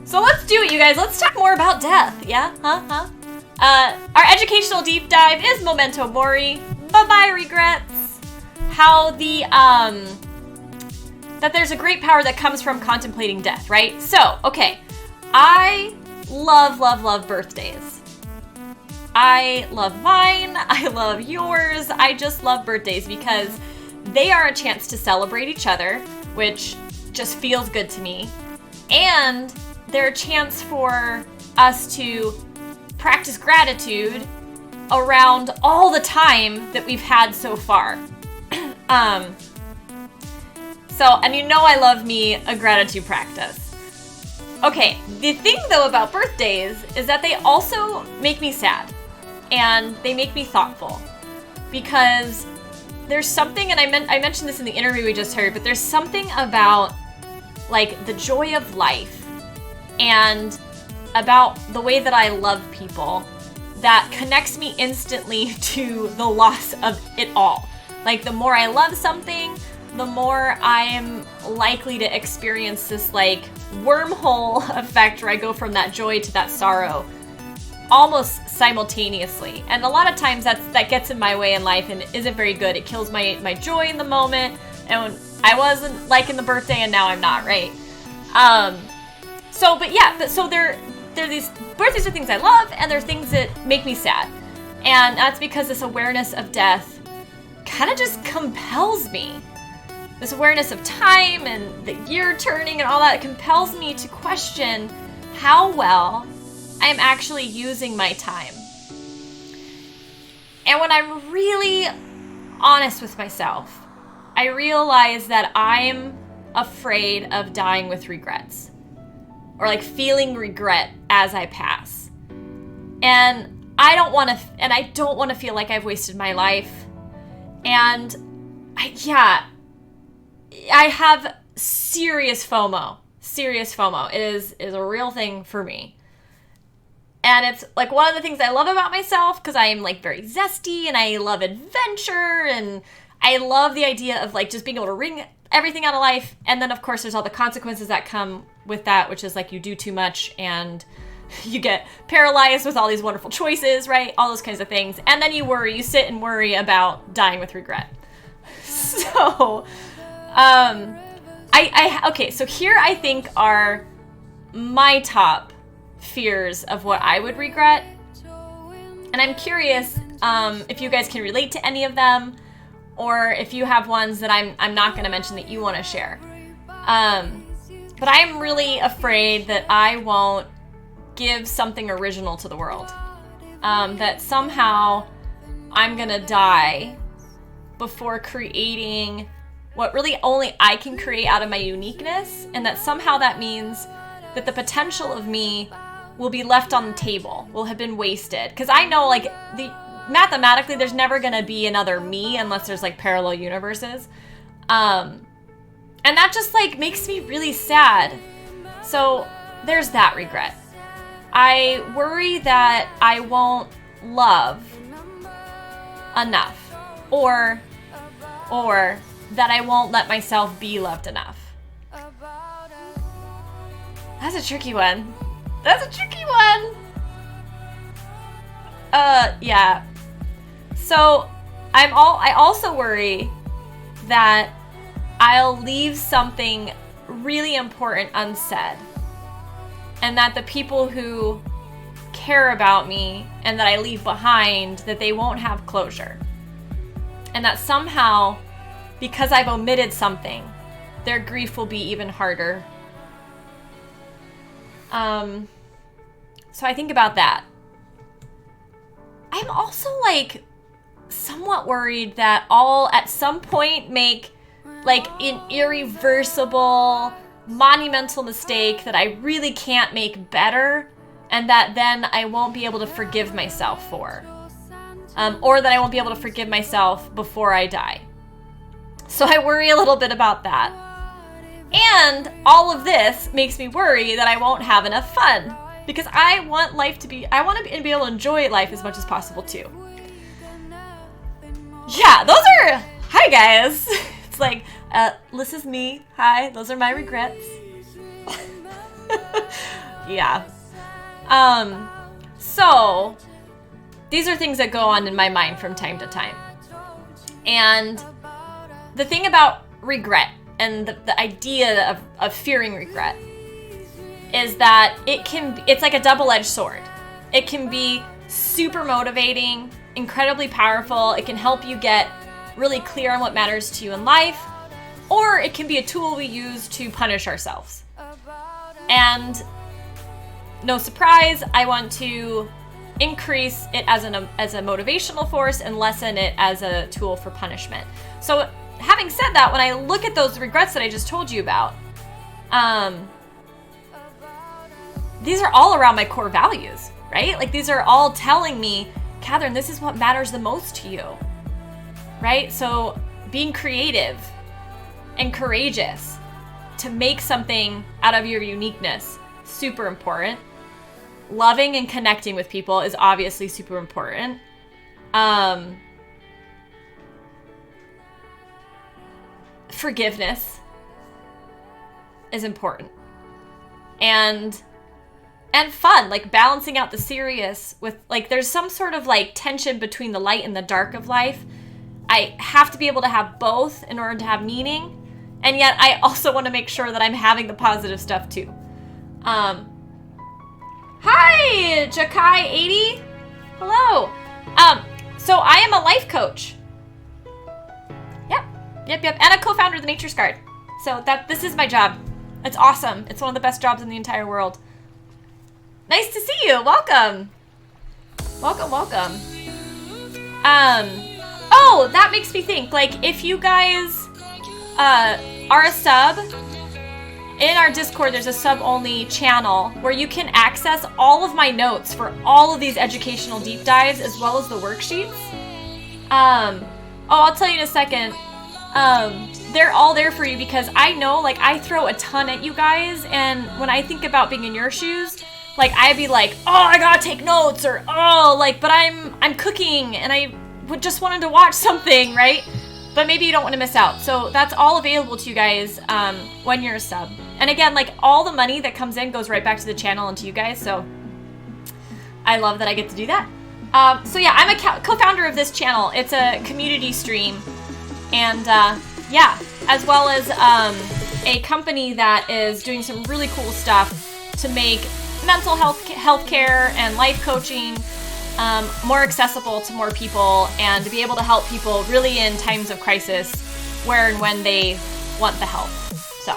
So let's do it, you guys. Let's talk more about death. Yeah? Our educational deep dive is Memento Mori. Bye-bye, regrets. How that there's a great power that comes from contemplating death, right? So, okay. I love birthdays. I love mine. I love yours. I just love birthdays because they are a chance to celebrate each other, which just feels good to me. And they're a chance for us to practice gratitude around all the time that we've had so far. And you know I love me a gratitude practice. Okay, the thing though about birthdays is that they also make me sad. And they make me thoughtful. Because there's something, and I mentioned this in the interview we just heard, but there's something about like the joy of life and about the way that I love people that connects me instantly to the loss of it all. Like the more I love something, the more I am likely to experience this like wormhole effect where I go from that joy to that sorrow almost simultaneously. And a lot of times that gets in my way in life and isn't very good. It kills my joy in the moment. And I wasn't liking the birthday and now I'm not, right? So they're these birthdays are things I love and they're things that make me sad. And that's because this awareness of death kind of just compels me. This awareness of time and the year turning and all that compels me to question how well I am actually using my time. And when I'm really honest with myself, I realize that I'm afraid of dying with regrets. Or like feeling regret as I pass. And I don't want to feel like I've wasted my life. And I have serious FOMO. It is a real thing for me. And it's like one of the things I love about myself because I am like very zesty and I love adventure and I love the idea of like just being able to wring everything out of life. And then of course there's all the consequences that come with that, which is like you do too much and you get paralyzed with all these wonderful choices, right? All those kinds of things. And then you sit and worry about dying with regret. So, okay, so here I think are my top fears of what I would regret. And I'm curious if you guys can relate to any of them or if you have ones that I'm not going to mention that you want to share. But I'm really afraid that I won't give something original to the world. That somehow I'm going to die before creating what really only I can create out of my uniqueness, and that somehow that means that the potential of me will be left on the table, will have been wasted. Because I know, like, mathematically, there's never going to be another me unless there's, like, parallel universes. And that just, like, makes me really sad. So there's that regret. I worry that I won't love enough. Or that I won't let myself be loved enough. That's a tricky one. Yeah. So I also worry that I'll leave something really important unsaid. And that the people who care about me and that I leave behind, that they won't have closure. And that somehow, because I've omitted something, their grief will be even harder. So I think about that. I'm also like somewhat worried that I'll at some point make like an irreversible, monumental mistake that I really can't make better, and that then I won't be able to forgive myself for. Or that I won't be able to forgive myself before I die. So I worry a little bit about that. And all of this makes me worry that I won't have enough fun. Because I want to be able to enjoy life as much as possible too. Yeah, hi guys. It's like, this is me. Hi, those are my regrets. Yeah. So these are things that go on in my mind from time to time. And the thing about regret and the idea of fearing regret is that it's like a double-edged sword. It can be super motivating, incredibly powerful. It can help you get really clear on what matters to you in life, or it can be a tool we use to punish ourselves. And no surprise, I want to increase it as a motivational force and lessen it as a tool for punishment. So having said that, when I look at those regrets that I just told you about, these are all around my core values, right? Like these are all telling me, Catherine, this is what matters the most to you, right? So being creative and courageous to make something out of your uniqueness, super important. Loving and connecting with people is obviously super important. Forgiveness is important. And fun, like balancing out the serious with, like, there's some sort of like tension between the light and the dark of life. I have to be able to have both in order to have meaning. And yet I also want to make sure that I'm having the positive stuff too. Hi, Jakai80. Hello. So I am a life coach. Yep. And a co-founder of the Nature's Guard. So this is my job. It's awesome. It's one of the best jobs in the entire world. Nice to see you. Welcome. Welcome. Oh, that makes me think, like, if you guys are a sub, in our Discord, there's a sub-only channel where you can access all of my notes for all of these educational deep dives, as well as the worksheets. I'll tell you in a second. They're all there for you because I know, like, I throw a ton at you guys, and when I think about being in your shoes, like, I'd be like, oh, I gotta take notes, or, oh, like, but I'm cooking, and I just wanted to watch something, right? But maybe you don't want to miss out. So that's all available to you guys when you're a sub. And again, like, all the money that comes in goes right back to the channel and to you guys, so I love that I get to do that. So yeah, I'm a co-founder of this channel. It's a community stream, and yeah, as well as a company that is doing some really cool stuff to make mental health care and life coaching more accessible to more people, and to be able to help people really in times of crisis where and when they want the help. So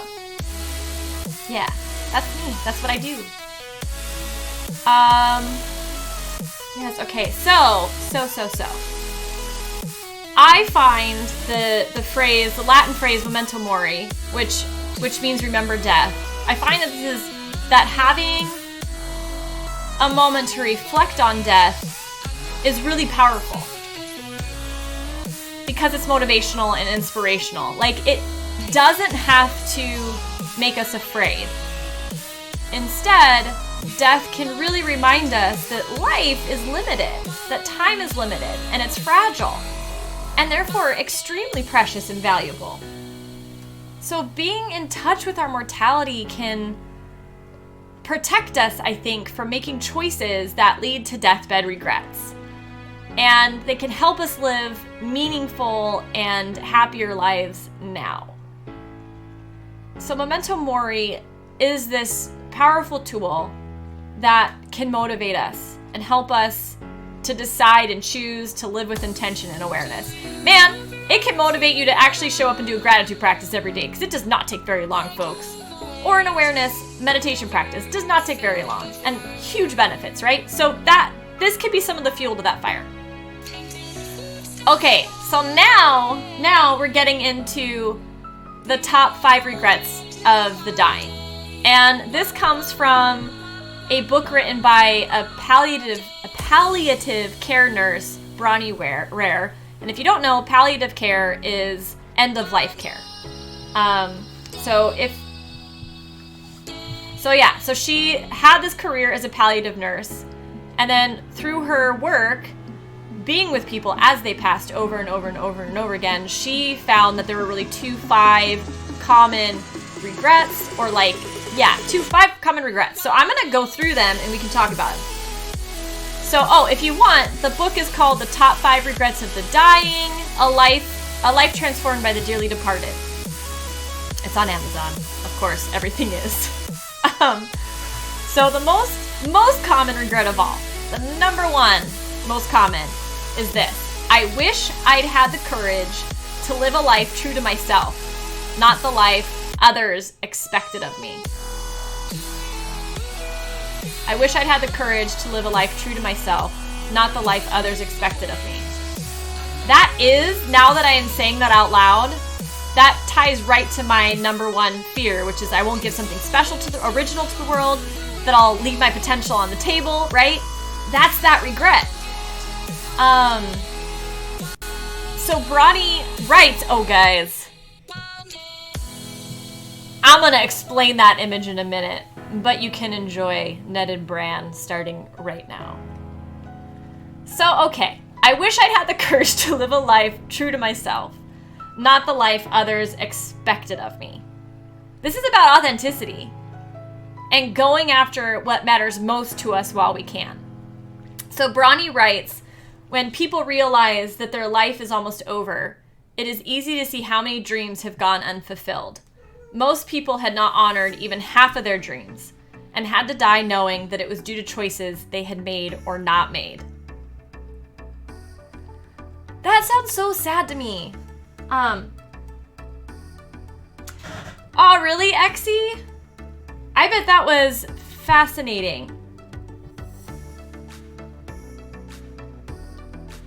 yeah, that's me. That's what I do. Yes, okay, so I find the phrase, the Latin phrase Memento Mori, which means remember death. I find that having a moment to reflect on death is really powerful because it's motivational and inspirational. Like, it doesn't have to make us afraid. Instead, death can really remind us that life is limited, that time is limited, and it's fragile, and therefore extremely precious and valuable. So being in touch with our mortality can protect us, I think, from making choices that lead to deathbed regrets. And they can help us live meaningful and happier lives now. So Memento Mori is this powerful tool that can motivate us and help us to decide and choose to live with intention and awareness. Man, it can motivate you to actually show up and do a gratitude practice every day, because it does not take very long, folks. Or an awareness meditation practice does not take very long, and huge benefits, right? So this could be some of the fuel to that fire. Okay, so now we're getting into the top 5 regrets of the dying. And this comes from a book written by a palliative care nurse, Bronnie Ware. And if you don't know, palliative care is end-of-life care. So she had this career as a palliative nurse, and then through her work, being with people as they passed over and over and over and over again, she found that there were really 5 common regrets, or like Yeah, 5 common regrets. So I'm going to go through them and we can talk about them. So, if you want, the book is called The Top 5 Regrets of the Dying, A Life Transformed by the Dearly Departed. It's on Amazon, of course, everything is. So the most common regret of all, the number one most common, is this. I wish I'd had the courage to live a life true to myself, not the life others expected of me. I wish I'd had the courage to live a life true to myself, not the life others expected of me. That is, now that I am saying that out loud, that ties right to my number one fear, which is I won't give something special to the original to the world, that I'll leave my potential on the table, right? That's that regret. So Bronnie writes, oh guys, I'm gonna explain that image in a minute, but you can enjoy Ned and Bran starting right now. So, okay, I wish I'd had the courage to live a life true to myself, not the life others expected of me. This is about authenticity and going after what matters most to us while we can. So Bronnie writes, when people realize that their life is almost over, it is easy to see how many dreams have gone unfulfilled. Most people had not honored even half of their dreams and had to die knowing that it was due to choices they had made or not made. That sounds so sad to me. Oh, really, Exy? I bet that was fascinating.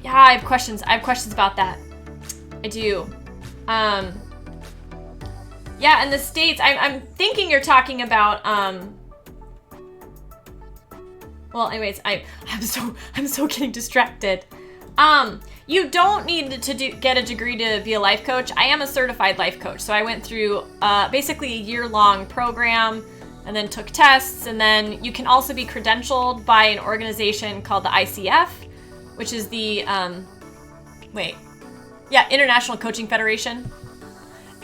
Yeah, I have questions. I have questions about that. I do. Yeah, in the States, I'm thinking you're talking about, well, anyways, I'm so getting distracted. You don't need to get a degree to be a life coach. I am a certified life coach. So I went through basically a year-long program and then took tests. And then you can also be credentialed by an organization called the ICF, which is the, International Coaching Federation.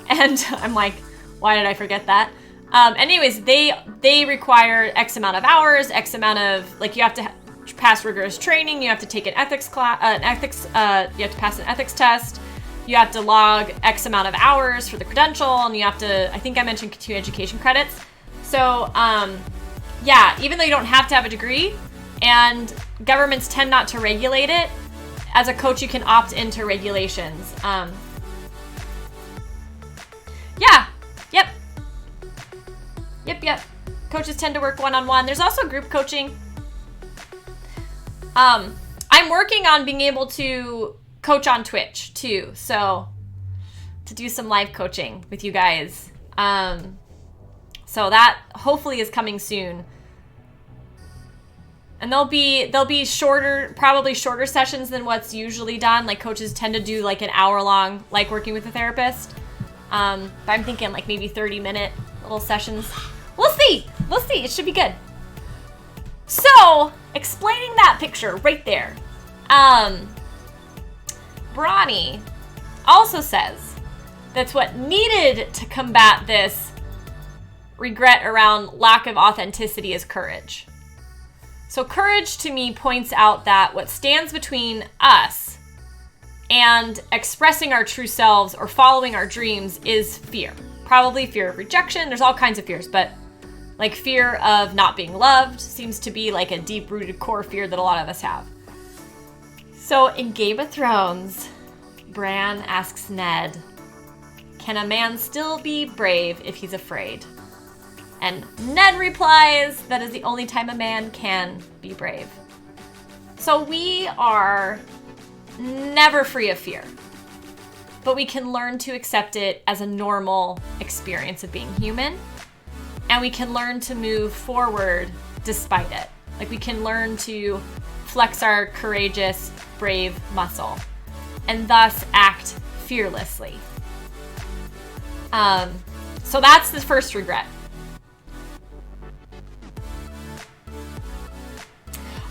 And I'm like, why did I forget that? Anyways, they require X amount of hours, X amount of, like, you have to pass rigorous training, you have to take an ethics class, you have to pass an ethics test, you have to log X amount of hours for the credential, and you have to, I think I mentioned 2 education credits. So, yeah, even though you don't have to have a degree, and governments tend not to regulate it, as a coach you can opt into regulations. Yep. Coaches tend to work one-on-one. There's also group coaching. I'm working on being able to coach on Twitch too, so to do some live coaching with you guys. So that hopefully is coming soon. And they'll be shorter, probably shorter sessions than what's usually done. Like coaches tend to do like an hour long, like working with a therapist. But I'm thinking like maybe 30-minute little sessions. We'll see. It should be good. So, explaining that picture right there. Bronnie also says that's what needed to combat this regret around lack of authenticity is courage. So courage to me points out that what stands between us and expressing our true selves or following our dreams is fear. Probably fear of rejection. There's all kinds of fears, but like fear of not being loved seems to be like a deep-rooted core fear that a lot of us have. So in Game of Thrones, Bran asks Ned, can a man still be brave if he's afraid? And Ned replies, that is the only time a man can be brave. So we are never free of fear, but we can learn to accept it as a normal experience of being human. And we can learn to move forward despite it. Like we can learn to flex our courageous, brave muscle and thus act fearlessly. So that's the first regret.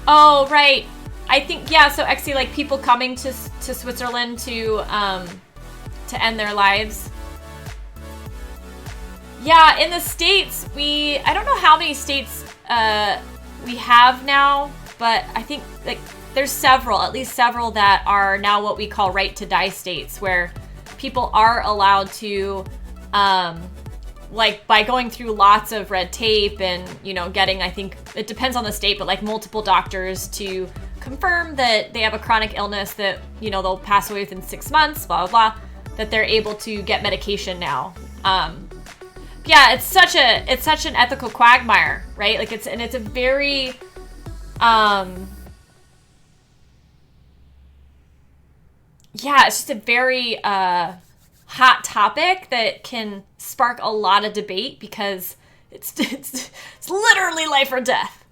Oh, right. I think, yeah, so Exy, like people coming to Switzerland to end their lives. Yeah, in the States, I don't know how many states we have now, but I think like there's several, at least several that are now what we call right to die states, where people are allowed to, like by going through lots of red tape and, you know, getting, I think it depends on the state, but like multiple doctors to confirm that they have a chronic illness that, you know, they'll pass away within 6 months, blah, blah, blah, that they're able to get medication now. Yeah, it's such an ethical quagmire, right? Like it's a very, yeah, it's just a very hot topic that can spark a lot of debate because it's literally life or death.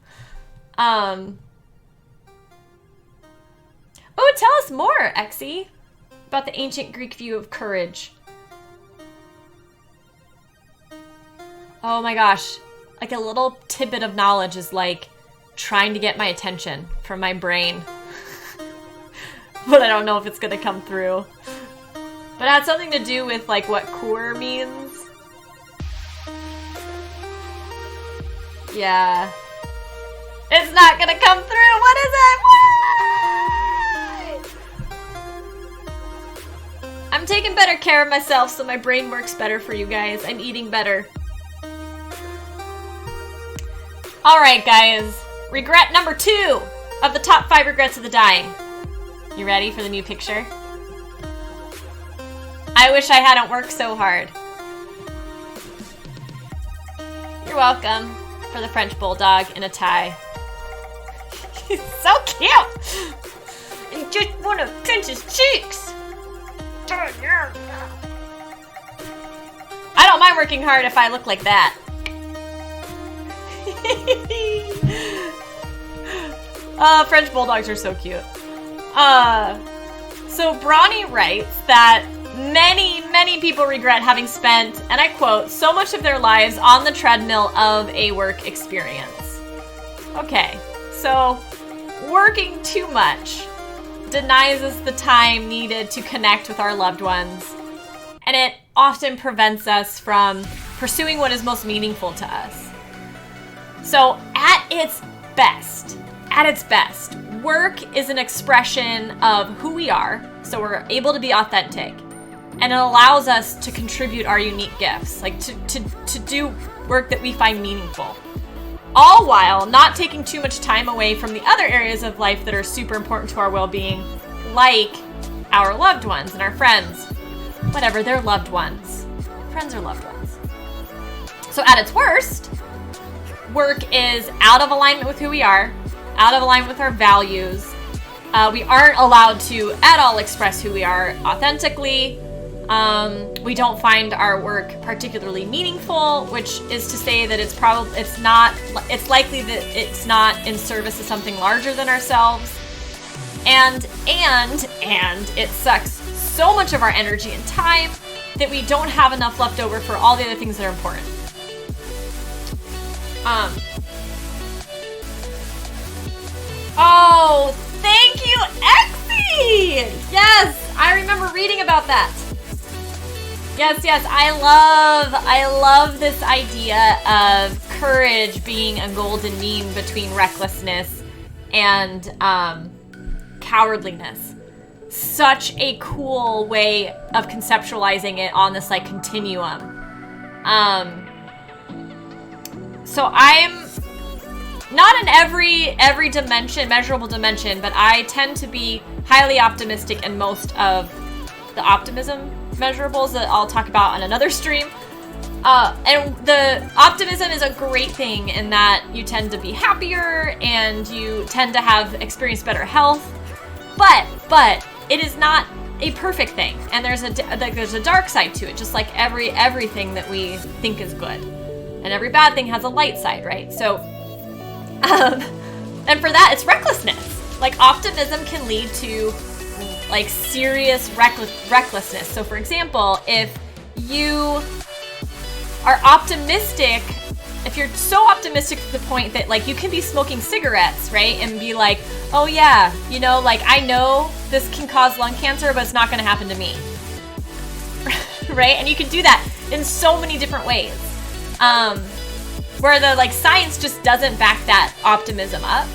Oh, tell us more, Exie, about the ancient Greek view of courage. Oh my gosh, like a little tidbit of knowledge is like trying to get my attention from my brain. But I don't know if it's gonna come through. But it had something to do with like what core means. Yeah. It's not gonna come through! What is it? Why? I'm taking better care of myself so my brain works better for you guys. I'm eating better. Alright guys, regret number 2 of the top 5 regrets of the dying. You ready for the new picture? I wish I hadn't worked so hard. You're welcome. For the French bulldog in a tie. He's so cute! And just want to pinch his cheeks! I don't mind working hard if I look like that. French bulldogs are so cute. So Brawny writes that many people regret having spent, and I quote, so much of their lives on the treadmill of a work experience. Okay, so working too much denies us the time needed to connect with our loved ones, and it often prevents us from pursuing what is most meaningful to us. So at its best, work is an expression of who we are, so we're able to be authentic, and it allows us to contribute our unique gifts, like to do work that we find meaningful, all while not taking too much time away from the other areas of life that are super important to our well-being, like our loved ones and our friends. Whatever, they're loved ones. Friends are loved ones. So at its worst, work is out of alignment with who we are, out of alignment with our values. We aren't allowed to at all express who we are authentically. We don't find our work particularly meaningful, which is to say that it's likely that it's not in service of something larger than ourselves. And it sucks so much of our energy and time that we don't have enough left over for all the other things that are important. Oh, thank you, Exie! Yes, I remember reading about that. Yes, I love this idea of courage being a golden mean between recklessness and cowardliness. Such a cool way of conceptualizing it on this like continuum. So I'm not in every dimension, measurable dimension, but I tend to be highly optimistic in most of the optimism measurables that I'll talk about on another stream. And the optimism is a great thing in that you tend to be happier and you tend to experience better health. But it is not a perfect thing, and there's a dark side to it, just like everything that we think is good, and every bad thing has a light side, right? So, and for that, it's recklessness. Like optimism can lead to like serious recklessness. So for example, if you are optimistic, if you're so optimistic to the point that like you can be smoking cigarettes, right? And be like, oh yeah, you know, like I know this can cause lung cancer, but it's not gonna happen to me. Right? And you can do that in so many different ways. where the like science just doesn't back that optimism up.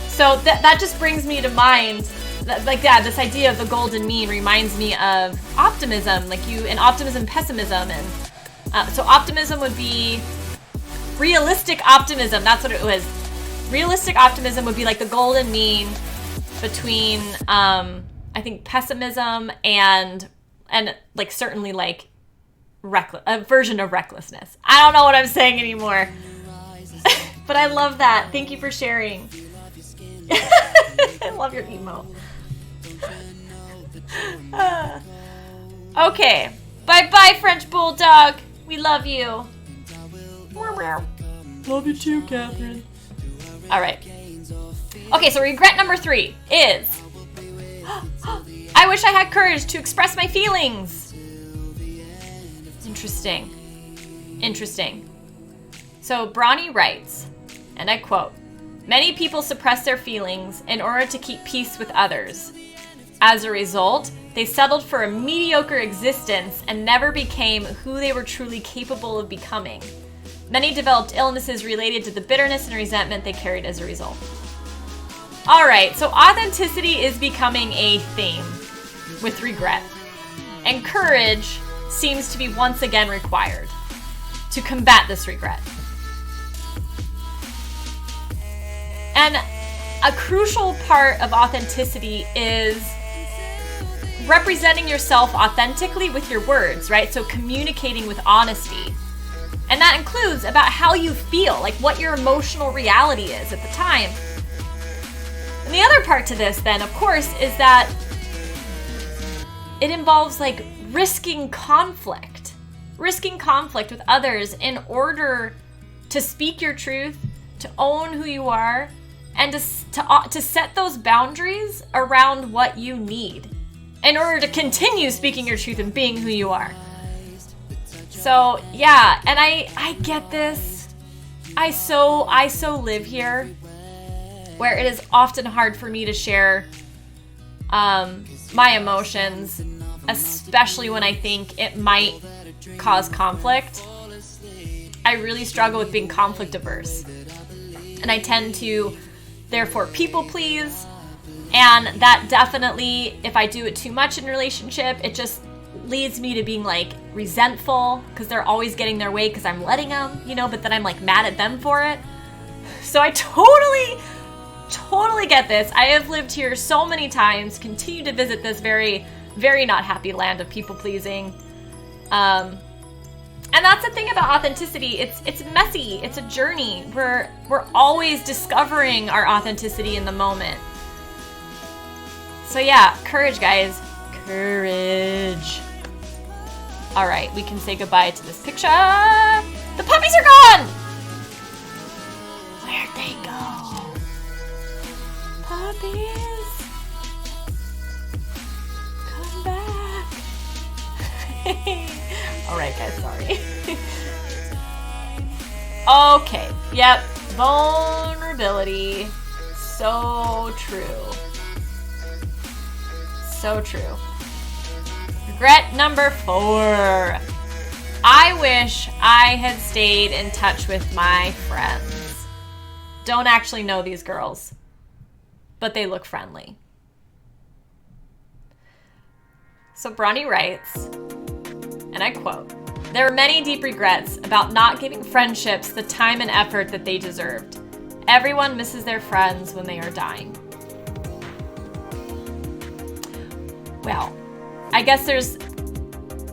So that just brings me to mind this idea of the golden mean reminds me of optimism, and optimism, pessimism, and so optimism would be realistic optimism. That's what it was. Realistic optimism would be like the golden mean between I think pessimism and like certainly like a version of recklessness. I don't know what I'm saying anymore. But I love that. Thank you for sharing. I love your emote. Okay. Bye-bye, French Bulldog. We love you. Love you too, Catherine. All right. Okay, so regret number 3 is I wish I had courage to express my feelings. Interesting. So Bronnie writes, and I quote, "Many people suppress their feelings in order to keep peace with others. As a result, they settled for a mediocre existence and never became who they were truly capable of becoming. Many developed illnesses related to the bitterness and resentment they carried as a result." All right, so authenticity is becoming a theme with regret. And courage seems to be once again required to combat this regret. And a crucial part of authenticity is representing yourself authentically with your words, right? So communicating with honesty. And that includes about how you feel, like what your emotional reality is at the time. And the other part to this then, of course, is that it involves like risking conflict with others in order to speak your truth, to own who you are, and to set those boundaries around what you need in order to continue speaking your truth and being who you are. So yeah, and I get this. I so live here where it is often hard for me to share my emotions, especially when I think it might cause conflict. I really struggle with being conflict averse. And I tend to, therefore, people please. And that definitely, if I do it too much in a relationship, it just leads me to being like resentful because they're always getting their way because I'm letting them, but then I'm like mad at them for it. So I totally get this. I have lived here so many times, continue to visit this very, very not happy land of people pleasing. And that's the thing about authenticity. It's messy. It's a journey. We're always discovering our authenticity in the moment. So yeah, courage, guys. Courage. All right, we can say goodbye to this picture. The puppies are gone! Where'd they go? Puppies. Come back. All right, guys, sorry. Okay, yep, vulnerability. So true. So true. Regret number 4. I wish I had stayed in touch with my friends. Don't actually know these girls, but they look friendly. So Bronnie writes, and I quote, "There are many deep regrets about not giving friendships the time and effort that they deserved. Everyone misses their friends when they are dying." Well, I guess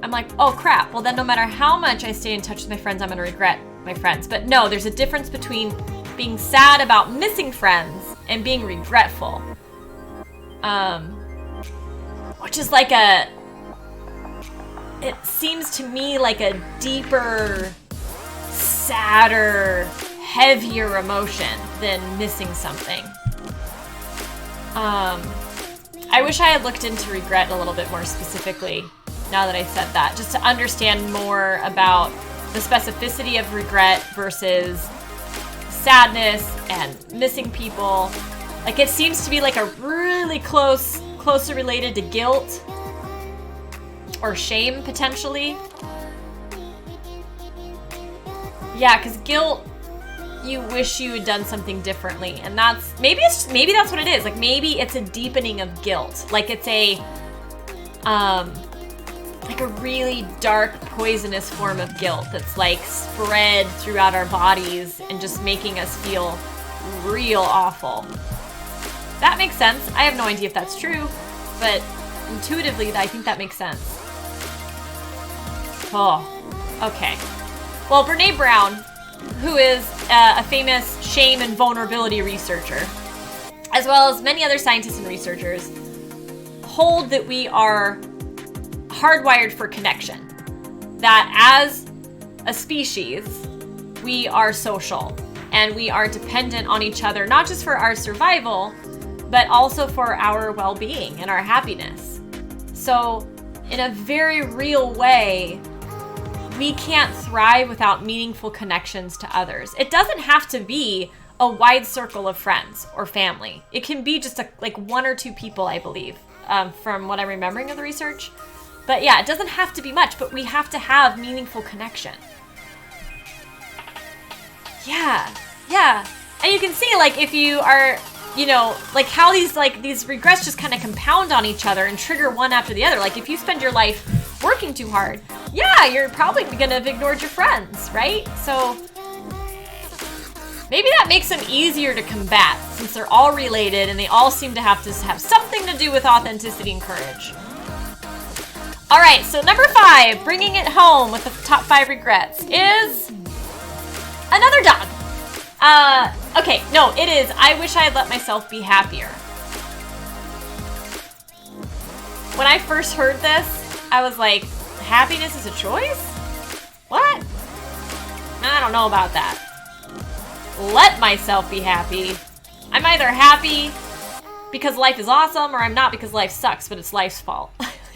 I'm like, oh crap, well then no matter how much I stay in touch with my friends, I'm gonna regret my friends. But no, there's a difference between being sad about missing friends and being regretful. Which is like it seems to me like a deeper, sadder, heavier emotion than missing something. I wish I had looked into regret a little bit more specifically now that I said that, just to understand more about the specificity of regret versus sadness and missing people. Like it seems to be like a really closely related to guilt or shame potentially. Yeah, because guilt, you wish you had done something differently, and that's maybe that's what it is. Like maybe it's a deepening of guilt. Like it's a really dark, poisonous form of guilt that's like spread throughout our bodies and just making us feel real awful. That makes sense. I have no idea if that's true, but intuitively, I think that makes sense. Oh, okay. Well, Brene Brown, who is a famous shame and vulnerability researcher, as well as many other scientists and researchers, hold that we are hardwired for connection. That as a species, we are social and we are dependent on each other, not just for our survival, but also for our well-being and our happiness. So in a very real way, we can't thrive without meaningful connections to others. It doesn't have to be a wide circle of friends or family. It can be just like one or two people, I believe, from what I'm remembering of the research. But yeah, it doesn't have to be much, but we have to have meaningful connection. Yeah. And you can see, like, if you are, you know, like how these regrets just kind of compound on each other and trigger one after the other. Like if you spend your life working too hard, yeah, you're probably gonna have ignored your friends, right? So maybe that makes them easier to combat since they're all related and they all seem to have something to do with authenticity and courage. All right, so number 5, bringing it home with the top 5 regrets is another dog. Okay, no, it is, I wish I had let myself be happier. When I first heard this, I was like, happiness is a choice? What? I don't know about that. Let myself be happy. I'm either happy because life is awesome or I'm not because life sucks, but it's life's fault.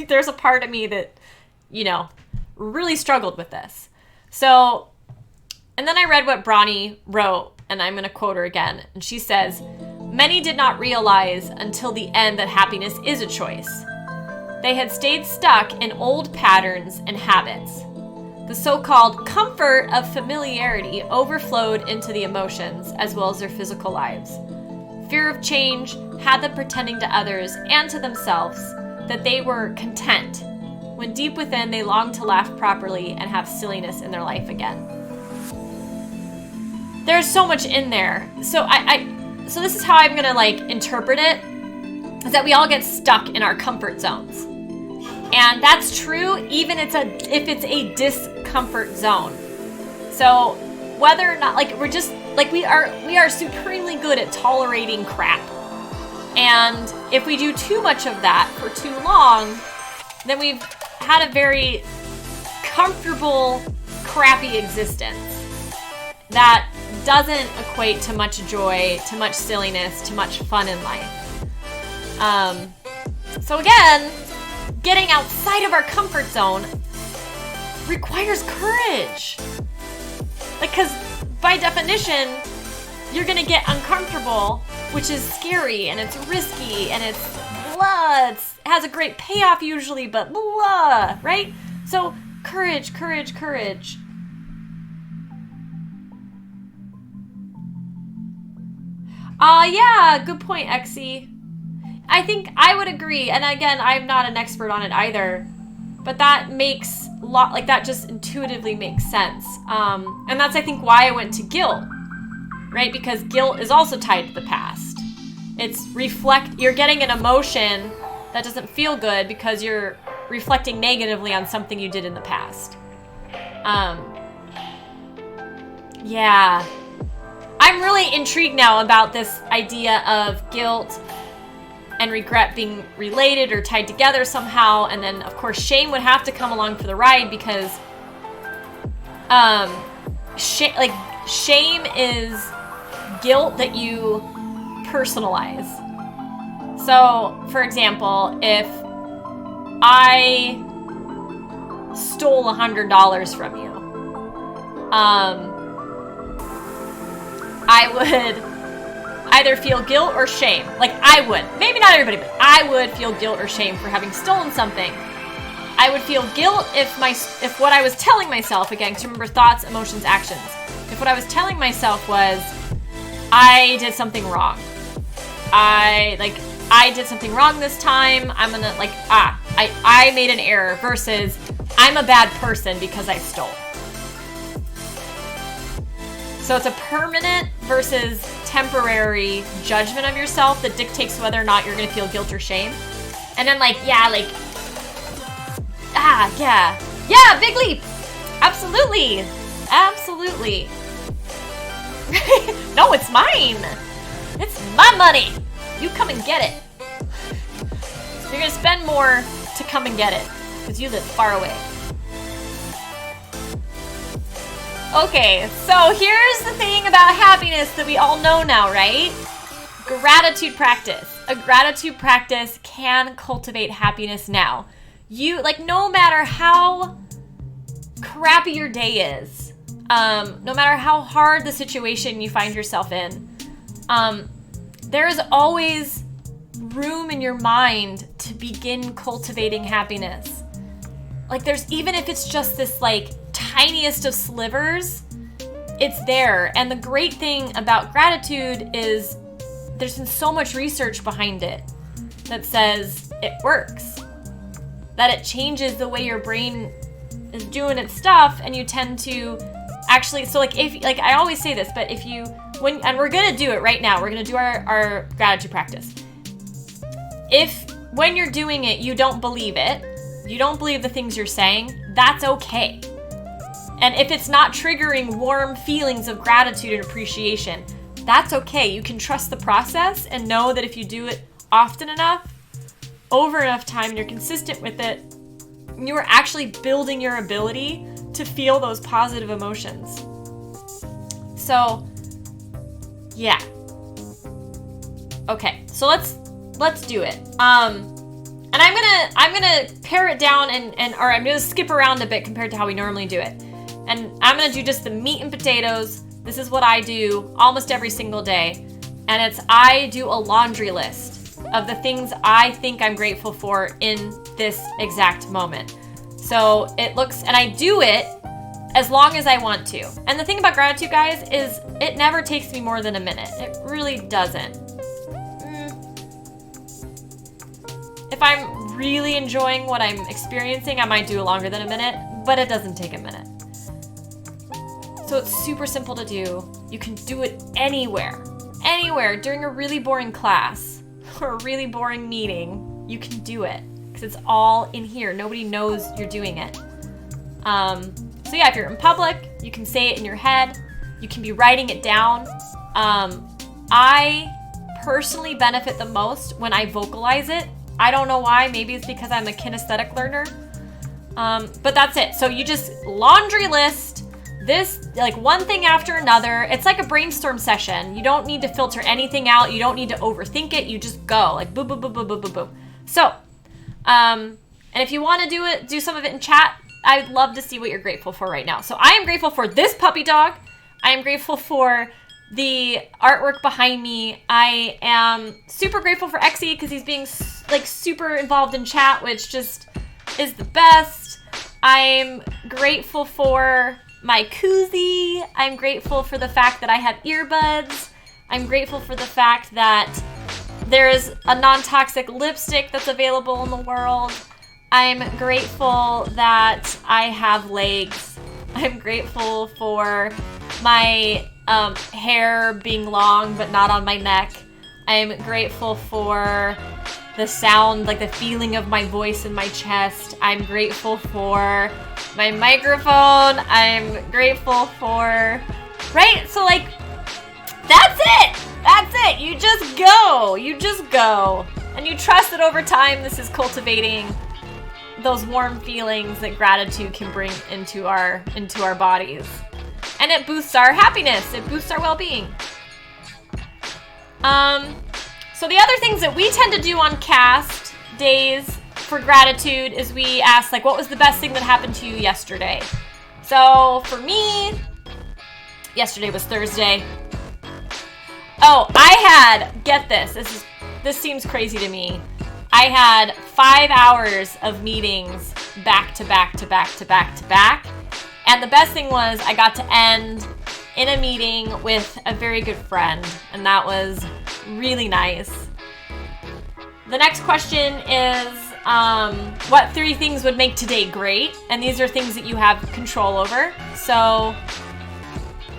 There's a part of me that, you know, really struggled with this. So, and then I read what Bronnie wrote, and I'm going to quote her again. And she says, "Many did not realize until the end that happiness is a choice. They had stayed stuck in old patterns and habits. The so-called comfort of familiarity overflowed into the emotions as well as their physical lives. Fear of change had them pretending to others and to themselves that they were content, when deep within they longed to laugh properly and have silliness in their life again." There's so much in there. So so this is how I'm gonna like interpret it, is that we all get stuck in our comfort zones. And that's true even if it's a discomfort zone. So whether or not, like, we're just like we are supremely good at tolerating crap. And if we do too much of that for too long, then we've had a very comfortable, crappy existence that doesn't equate to much joy, to much silliness, to much fun in life. So again, getting outside of our comfort zone requires courage. Like, because by definition, you're gonna get uncomfortable, which is scary and it's risky and it's blah. It has a great payoff usually, but blah, right? So courage. Yeah, good point, Exie. I think I would agree, and again, I'm not an expert on it either, but that makes that just intuitively makes sense. And that's, I think, why I went to guilt, right? Because guilt is also tied to the past. You're getting an emotion that doesn't feel good because you're reflecting negatively on something you did in the past. Yeah. I'm really intrigued now about this idea of guilt and regret being related or tied together somehow. And then, of course, shame would have to come along for the ride because shame is guilt that you personalize. So, for example, if I stole $100 from you, I would either feel guilt or shame. Like, I would. Maybe not everybody, but I would feel guilt or shame for having stolen something. I would feel guilt if what I was telling myself, again, to remember thoughts, emotions, actions. If what I was telling myself was, I did something wrong. I did something wrong this time. I'm gonna I made an error versus I'm a bad person because I stole. So it's a permanent versus temporary judgment of yourself that dictates whether or not you're gonna feel guilt or shame. And then yeah, big leap. Absolutely. No, it's mine. It's my money. You come and get it. So you're gonna spend more to come and get it because you live far away. Okay, so here's the thing about happiness that we all know now, right? Gratitude practice. A gratitude practice can cultivate happiness now. You, no matter how crappy your day is, no matter how hard the situation you find yourself in, there is always room in your mind to begin cultivating happiness. There's, even if it's just this tiniest of slivers, it's there. And the great thing about gratitude is there's been so much research behind it that says it works, that it changes the way your brain is doing its stuff, and you tend to actually, so if I always say this, but and we're gonna do it right now, we're gonna do our gratitude practice. If when you're doing it, you don't believe it, you don't believe the things you're saying, that's okay. And if it's not triggering warm feelings of gratitude and appreciation, that's okay. You can trust the process and know that if you do it often enough, over enough time, and you're consistent with it, you are actually building your ability to feel those positive emotions. So, yeah. Okay, so let's do it. And I'm gonna pare it down or I'm gonna skip around a bit compared to how we normally do it. And I'm gonna do just the meat and potatoes. This is what I do almost every single day. And I do a laundry list of the things I think I'm grateful for in this exact moment. So it looks, and I do it as long as I want to. And the thing about gratitude, guys, is it never takes me more than a minute. It really doesn't. If I'm really enjoying what I'm experiencing, I might do it longer than a minute, but it doesn't take a minute. So it's super simple to do. You can do it anywhere during a really boring class or a really boring meeting. You can do it because it's all in here. Nobody knows you're doing it. So yeah, if you're in public, you can say it in your head. You can be writing it down. I personally benefit the most when I vocalize it. I don't know why. Maybe it's because I'm a kinesthetic learner. But that's it. So you just laundry list this, one thing after another. It's like a brainstorm session. You don't need to filter anything out. You don't need to overthink it. You just go boom, boom, boom, boom, boom, boom, boom. So, and if you want to do some of it in chat, I'd love to see what you're grateful for right now. So I am grateful for this puppy dog. I am grateful for the artwork behind me. I am super grateful for Exy because he's being super involved in chat, which just is the best. I'm grateful for my koozie. I'm grateful for the fact that I have earbuds. I'm grateful for the fact that there's a non-toxic lipstick that's available in the world. I'm grateful that I have legs. I'm grateful for my hair being long but not on my neck. I'm grateful for the sound, the feeling of my voice in my chest. I'm grateful for my microphone. I'm grateful for, right? So that's it. That's it. You just go. And you trust that over time, this is cultivating those warm feelings that gratitude can bring into our bodies. And it boosts our happiness. It boosts our well-being. So the other things that we tend to do on cast days for gratitude is we ask, what was the best thing that happened to you yesterday? So for me, yesterday was Thursday. Oh, get this. This seems crazy to me. I had 5 hours of meetings back to back to back to back to back. And the best thing was I got to end in a meeting with a very good friend, and that was really nice. The next question is, what 3 things would make today great? And these are things that you have control over. So,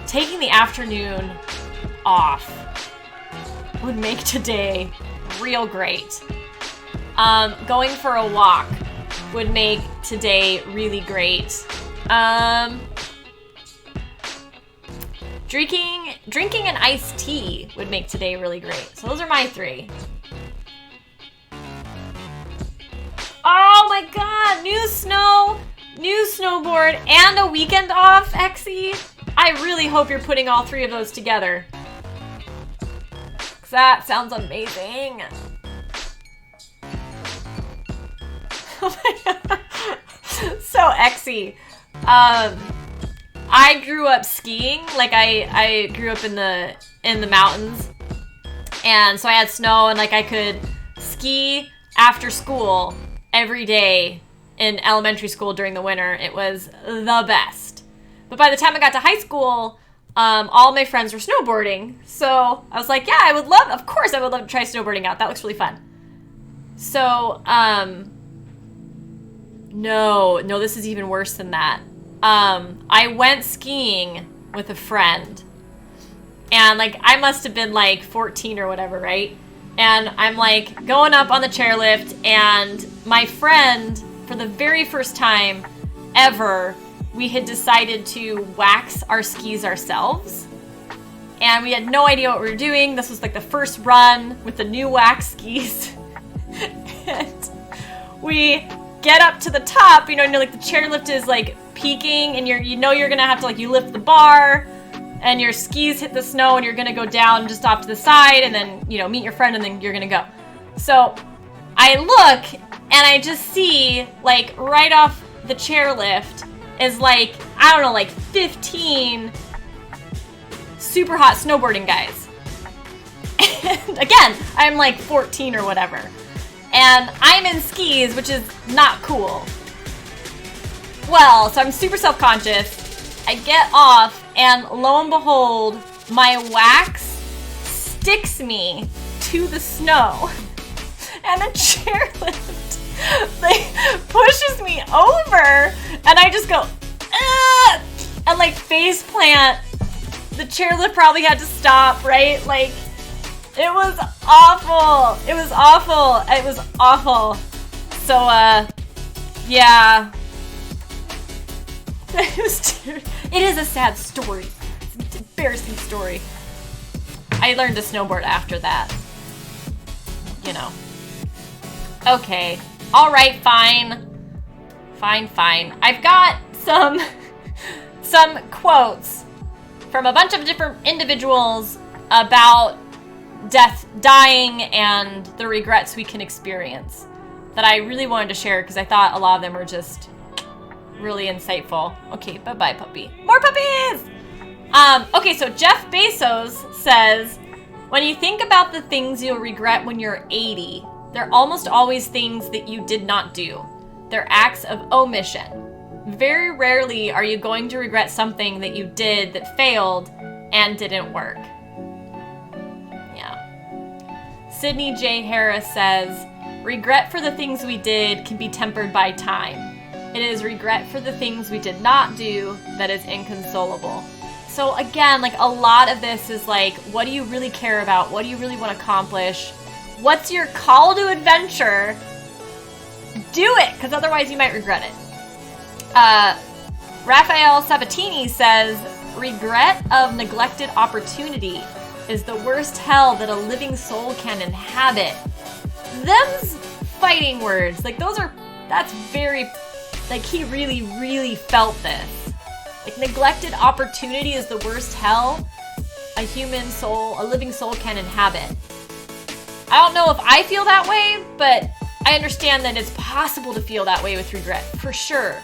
taking the afternoon off would make today real great. Going for a walk would make today really great. Drinking an iced tea would make today really great. So those are my 3. Oh my god, new snow, new snowboard, and a weekend off, Exy. I really hope you're putting all 3 of those together. 'Cause that sounds amazing. Oh my god. So Exy. I grew up skiing. Like I grew up in the mountains. And so I had snow, and like I could ski after school every day in elementary school during the winter. It was the best. But by the time I got to high school, all my friends were snowboarding. So I was like, yeah, of course I would love to try snowboarding out. That looks really fun. So, no, this is even worse than that. I went skiing with a friend, and like I must have been like 14 or whatever, right? And I'm like going up on the chairlift, and my friend, for the very first time ever, we had decided to wax our skis ourselves. And we had no idea what we were doing. This was like the first run with the new wax skis. And we get up to the top, like the chairlift is like peaking, and you're gonna have to you lift the bar, and your skis hit the snow, and you're gonna go down just off to the side, and then meet your friend, and then you're gonna go. So I look, and I just see right off the chairlift is I don't know, 15 super hot snowboarding guys. And again, I'm 14 or whatever. And I'm in skis, which is not cool. Well, so I'm super self-conscious. I get off, and lo and behold, my wax sticks me to the snow. And the chairlift pushes me over, and I just go, ah! And face plant. The chairlift probably had to stop, right? It was awful. It was awful. It was awful. So, yeah. It is a sad story. It's an embarrassing story. I learned to snowboard after that. Okay. All right, fine. Fine. I've got some quotes from a bunch of different individuals about death, dying, and the regrets we can experience that I really wanted to share because I thought a lot of them were just really insightful. Okay, bye-bye, puppy. More puppies! Okay, so Jeff Bezos says, when you think about the things you'll regret when you're 80, they're almost always things that you did not do. They're acts of omission. Very rarely are you going to regret something that you did that failed and didn't work. Sydney J. Harris says, regret for the things we did can be tempered by time. It is regret for the things we did not do that is inconsolable. So again, a lot of this is what do you really care about? What do you really want to accomplish? What's your call to adventure? Do it, because otherwise you might regret it. Raphael Sabatini says, regret of neglected opportunity is the worst hell that a living soul can inhabit. Them's fighting words. That's very, he really, really felt this. Neglected opportunity is the worst hell a living soul can inhabit. I don't know if I feel that way, but I understand that it's possible to feel that way with regret, for sure.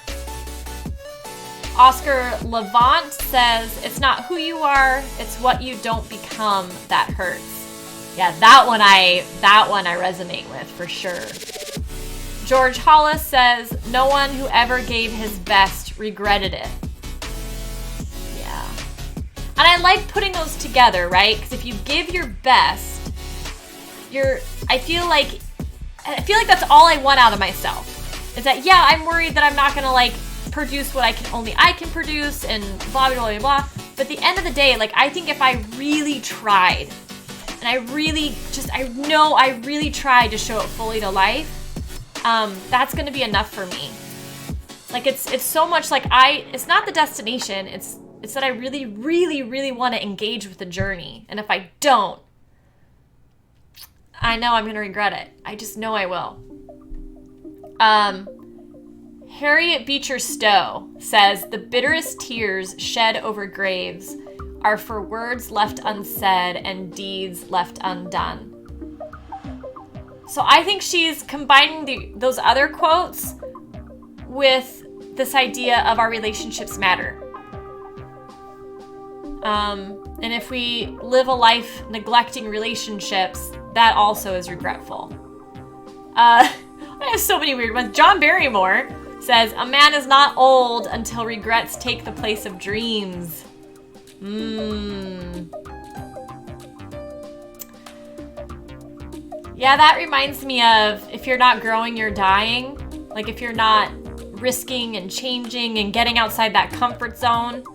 Oscar Levant says, it's not who you are, it's what you don't become that hurts. Yeah, that one I resonate with, for sure. George Hollis says, no one who ever gave his best regretted it. Yeah. And I like putting those together, right? Because if you give your best, I feel like that's all I want out of myself. Is that, yeah, I'm worried that I'm not going to like produce what I can produce and blah, blah, blah, blah. But at the end of the day, like, I think if I really tried and I really tried to show it fully to life, that's going to be enough for me. Like, it's so much like it's not the destination. It's that I really, really, really want to engage with the journey. And if I don't, I know I'm going to regret it. I just know I will. Harriet Beecher Stowe says, the bitterest tears shed over graves are for words left unsaid and deeds left undone. So I think she's combining those other quotes with this idea of our relationships matter. And if we live a life neglecting relationships, that also is regretful. I have so many weird ones. John Barrymore says, a man is not old until regrets take the place of dreams. Yeah, that reminds me of, if you're not growing, you're dying. Like, if you're not risking and changing and getting outside that comfort zone,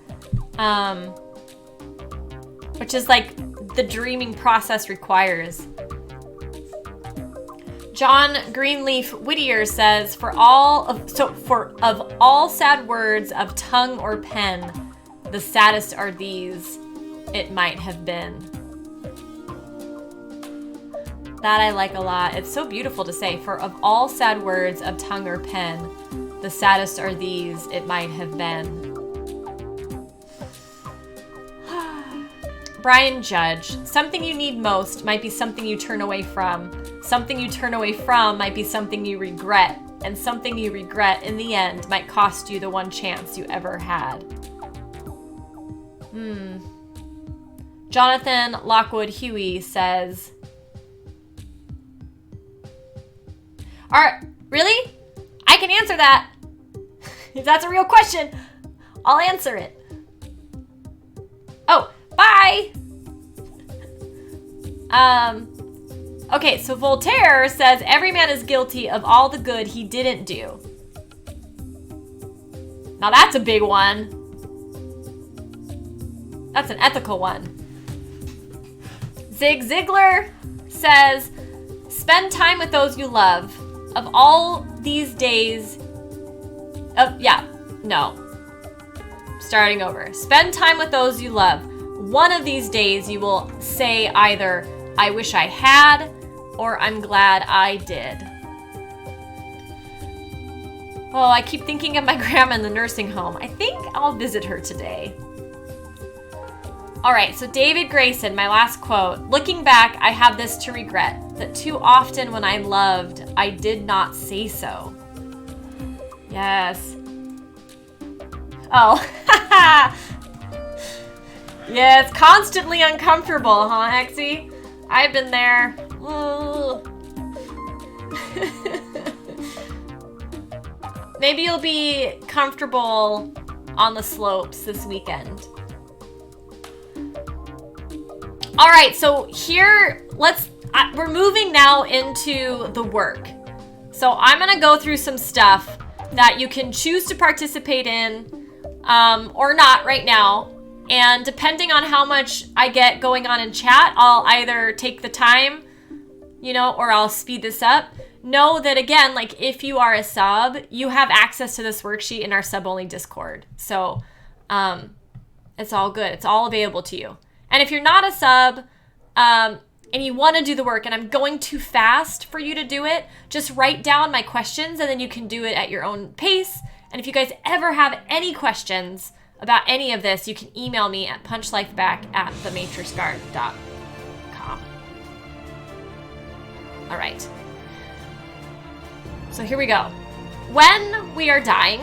which is like the dreaming process requires. John Greenleaf Whittier says, of all sad words of tongue or pen, the saddest are these, it might have been. That I like a lot. It's so beautiful to say, for of all sad words of tongue or pen, the saddest are these, it might have been. Brian Judge, something you need most might be something you turn away from. Something you turn away from might be something you regret. And something you regret in the end might cost you the one chance you ever had. Jonathan Lockwood Huey says, really? I can answer that. If that's a real question, I'll answer it. Oh, bye. Okay, so Voltaire says, every man is guilty of all the good he didn't do. Now that's a big one. That's an ethical one. Zig Ziglar says, spend time with those you love. Of all these days, starting over. Spend time with those you love. One of these days you will say either, I wish I had, or I'm glad I did. Oh, I keep thinking of my grandma in the nursing home. I think I'll visit her today. All right, so David Grayson, my last quote. Looking back, I have this to regret, that too often when I loved, I did not say so. Yes. Oh, yeah, it's constantly uncomfortable, huh, Hexy? I've been there. Maybe you'll be comfortable on the slopes this weekend. All right, so here, we're moving now into the work. So I'm gonna go through some stuff that you can choose to participate in or not right now. And depending on how much I get going on in chat, I'll either take the time, or I'll speed this up. Know that, again, like, if you are a sub, you have access to this worksheet in our sub-only Discord. So it's all good. It's all available to you. And if you're not a sub and you want to do the work and I'm going too fast for you to do it, just write down my questions and then you can do it at your own pace. And if you guys ever have any questions about any of this, you can email me at punchlifeback@thematrixguard.com. All right. So here we go. When we are dying,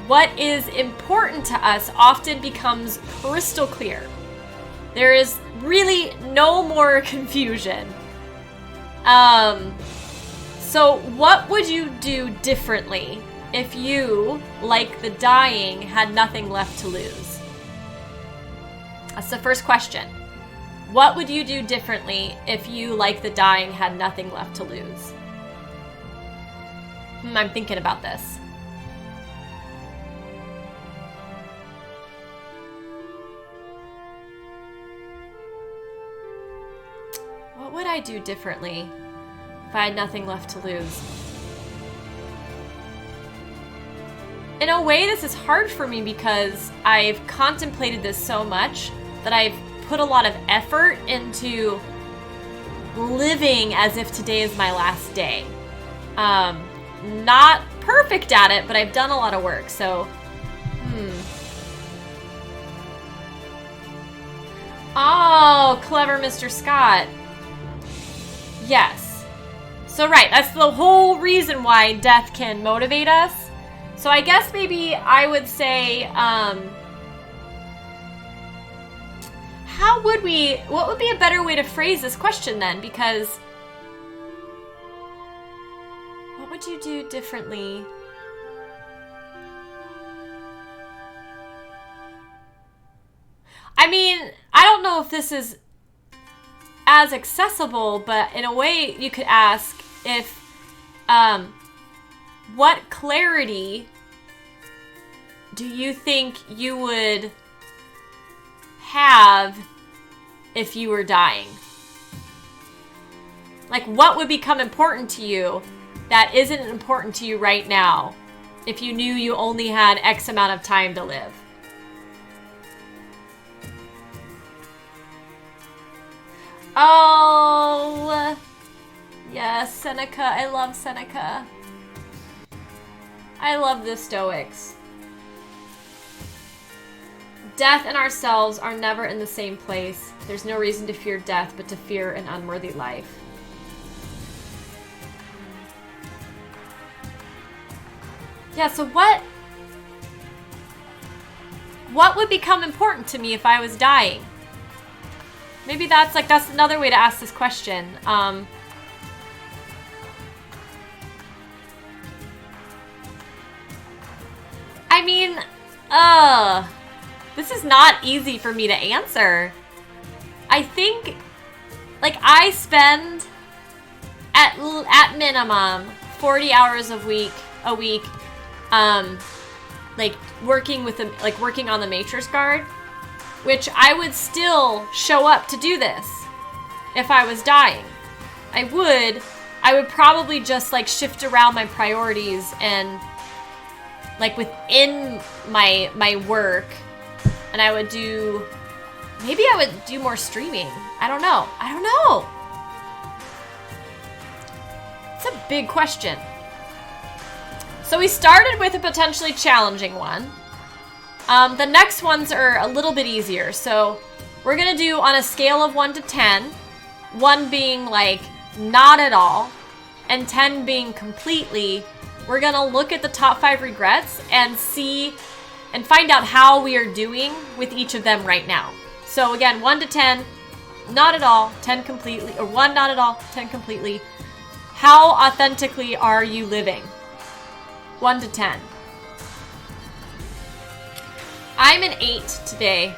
what is important to us often becomes crystal clear. There is really no more confusion. So what would you do differently if you, like the dying, had nothing left to lose? That's the first question. What would you do differently if you, like the dying, had nothing left to lose? I'm thinking about this. What would I do differently if I had nothing left to lose? In a way, this is hard for me because I've contemplated this so much that I've put a lot of effort into living as if today is my last day. Not perfect at it, but I've done a lot of work, so... Oh, clever Mr. Scott. Yes. So right, that's the whole reason why death can motivate us. So I guess maybe I would say, what would be a better way to phrase this question then? Because what would you do differently? I mean, I don't know if this is as accessible, but in a way you could ask if, what clarity do you think you would have if you were dying? Like, what would become important to you that isn't important to you right now if you knew you only had X amount of time to live? Oh, yes, Seneca. I love Seneca. I love the Stoics. Death and ourselves are never in the same place. There's no reason to fear death, but to fear an unworthy life. Yeah, so what would become important to me if I was dying? Maybe that's another way to ask this question. I mean, this is not easy for me to answer. I think, like, I spend at minimum 40 hours a week, like working on the Matrix Guard, which I would still show up to do this if I was dying. I would probably just like shift around my priorities and like within my work, and I would do more streaming. I don't know. It's a big question. So we started with a potentially challenging one. The next ones are a little bit easier. So we're gonna do on a scale of 1 to 10, 1 being like not at all, and 10 being completely. We're gonna look at the top 5 regrets and see and find out how we are doing with each of them right now. So again, 1 to 10, not at all, 10 completely, or 1 not at all, 10 completely. How authentically are you living? 1 to 10. I'm an 8 today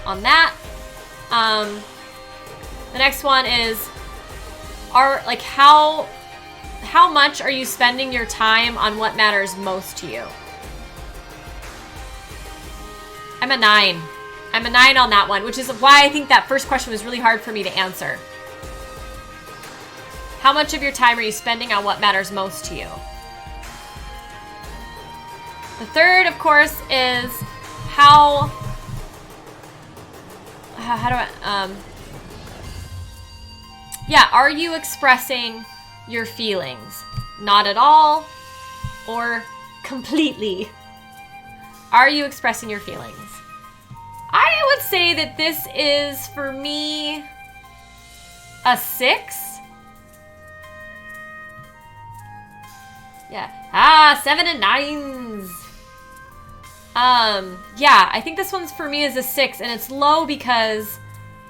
on that. The next one is, how much are you spending your time on what matters most to you? I'm a 9. I'm a 9 on that one, which is why I think that first question was really hard for me to answer. How much of your time are you spending on what matters most to you? The third, of course, is how do I, are you expressing your feelings? Not at all or completely? Are you expressing your feelings? I would say that this is, for me, a 6. Yeah. 7 and 9s. I think this one's for me is a 6, and it's low because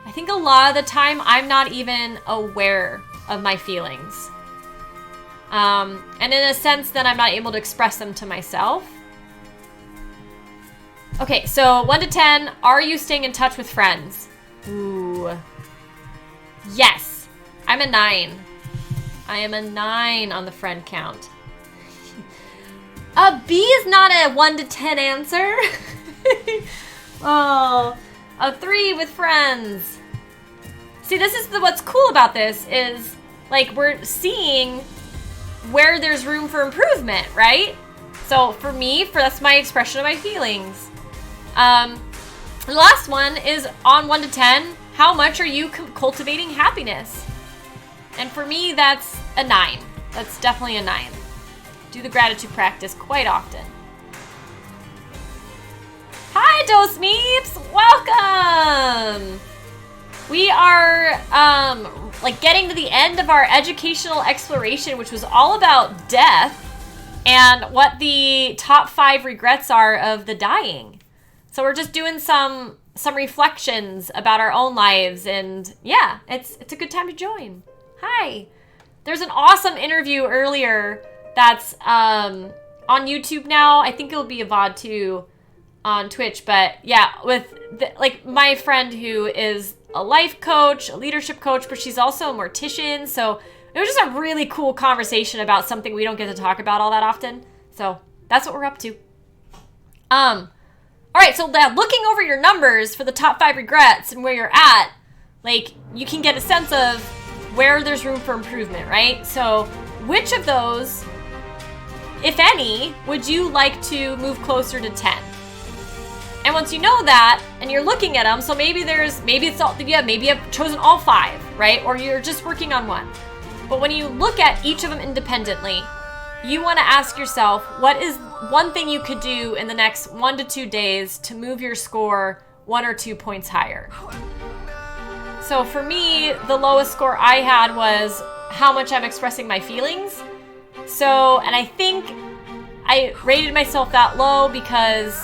I think a lot of the time I'm not even aware of my feelings. And in a sense, then I'm not able to express them to myself. Okay, so 1 to 10, are you staying in touch with friends? Ooh. Yes. I'm a 9. I am a 9 on the friend count. A B is not a 1 to 10 answer. Oh, a 3 with friends. See, this is what's cool about this is, like, we're seeing where there's room for improvement, right? So for me, that's my expression of my feelings. The last one is on 1 to 10, how much are you cultivating happiness? And for me, that's a 9. That's definitely a 9. Do the gratitude practice quite often. Hi, Dose Meeps! Welcome! We are, like, getting to the end of our educational exploration, which was all about death and what the top 5 regrets are of the dying. So we're just doing some reflections about our own lives, and yeah, it's a good time to join. Hi. There's an awesome interview earlier that's on YouTube now. I think it'll be a VOD too on Twitch, but yeah, with like my friend who is a life coach, a leadership coach, but she's also a mortician. So it was just a really cool conversation about something we don't get to talk about all that often. So that's what we're up to. All right, so now looking over your numbers for the top 5 regrets and where you're at, like, you can get a sense of where there's room for improvement, right? So which of those, if any, would you like to move closer to 10? And once you know that, and you're looking at them, so maybe you've chosen all 5, right? Or you're just working on 1. But when you look at each of them independently, you want to ask yourself, what is one thing you could do in the next 1 to 2 days to move your score 1 or 2 points higher? So for me, the lowest score I had was how much I'm expressing my feelings. So, and I think I rated myself that low because